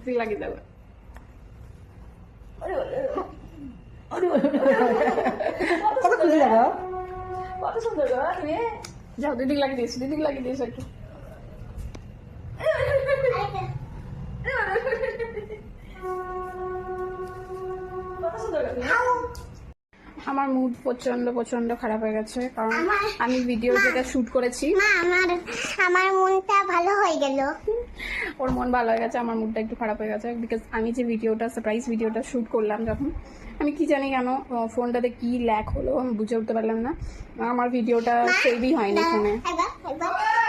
Lipstick লাগিয়ে দেবো। কত খুশি লাগা, কত সুন্দর গো তুমি। যাও দিদিকে লাগিয়ে দিয়েছি, দিদিকে লাগিয়ে দিয়েছি একটু। আমার মুড প্রচন্ড প্রচন্ড খারাপ হয়ে গেছে, কারণ আমি ভিডিও যেটা শুট করেছি আমার মনটা ভালো হয়ে গেল। ওর মন ভালো হয়ে গেছে, আমার মুডটা একটু খারাপ হয়ে গেছে। বিকজ আমি যে ভিডিওটা সারপ্রাইজ ভিডিওটা শুট করলাম যখন, আমি কি জানি কেন ফোনটাতে কি ল্যাক হলো আমি বুঝে উঠতে পারলাম না, আমার ভিডিওটা সেভই হয়নি ফোনে।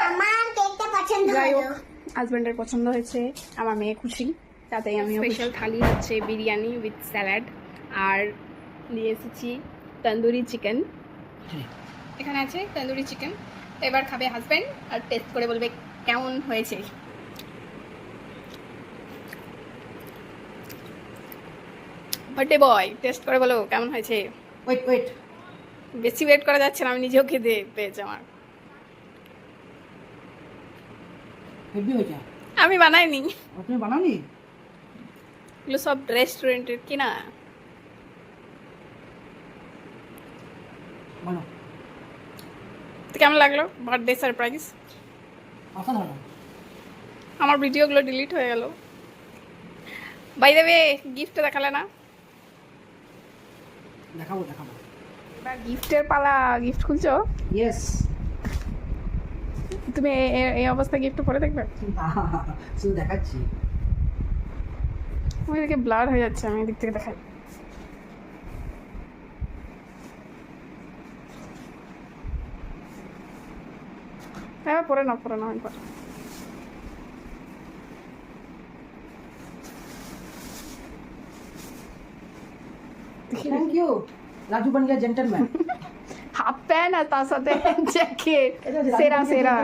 আমার কেকটা পছন্দ যাই হলো। হোক, হাজব্যান্ডের পছন্দ হয়েছে, আমার মেয়ে খুশি, তাতেই আমি। স্পেশাল থালি হচ্ছে বিরিয়ানি উইথ স্যালাড, আর নিয়ে এসেছি তন্দুরি চিকেন। এখানে আছে তন্দুরি চিকেন। এবার খাবে হাজব্যান্ড আর টেস্ট করে বলবে কেমন হয়েছে। বার্থডে বয়, টেস্ট করে বলো কেমন হয়েছে। ওয়েট ওয়েট, বেশি ওয়েট করা যাচ্ছে না, আমি নিজেও খেতে পেয়েছি। আমার হেভি হয়েছে। আমি বানাইনি, তুমি বানাওনি? এগুলো সব রেস্টুরেন্টের কিনা। বানাও। তো কেমন লাগলো বার্থডে সারপ্রাইজ? অসাধারণ। আমার ভিডিওগুলো ডিলিট হয়ে গেল। বাই দ্য ওয়ে, গিফট দেখালে না। দেখাবো দেখাবো। এবার গিফটের পালা, গিফট খুলছো। ইয়েস। তুমি এই অবস্থায় গিফট পরে দেখবে? শুধু দেখাচ্ছি। আমার এদিকে ব্লার হয়ে যাচ্ছে, আমি এদিক থেকে দেখাই। হ্যাঁ পরে না একবার। থ্যাংক ইউ, রাজু বন গিয়া জেন্টলম্যান। হাফ প্যান্ট আর তার সাথে জ্যাকেট, সেরা সেরা।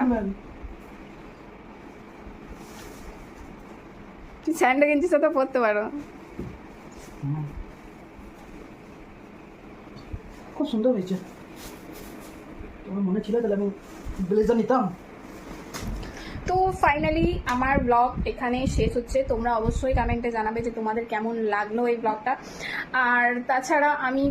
স্যান্ডো গেঞ্জির সাথে পরতে পারো। খুব সুন্দর হয়েছে। তোমার মনে ছিল তাহলে আমি ব্লেজার নিতাম। তো ফাইনালি আমার ব্লগ এখানে শেষ হচ্ছে। তোমরা অবশ্যই কমেন্টে জানাবে যে তোমাদের কেমন লাগলো এই ব্লগটা। আর তাছাড়া আমি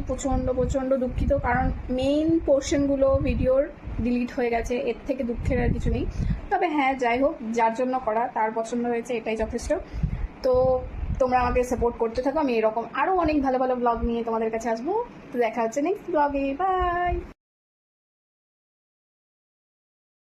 প্রচণ্ড দুঃখিত, কারণ মেইন পোর্শনগুলো ভিডিওর ডিলিট হয়ে গেছে। এর থেকে দুঃখের আর কিছু নেই। তবে হ্যাঁ, যাই হোক, যার জন্য করা তার পছন্দ হয়েছে, এটাই যথেষ্ট। তো তোমরা আমাকে সাপোর্ট করতে থাকো, আমি এরকম আরও অনেক ভালো ভালো ব্লগ নিয়ে তোমাদের কাছে আসবো। তো দেখা হচ্ছে নেক্সট ব্লগে, বাই।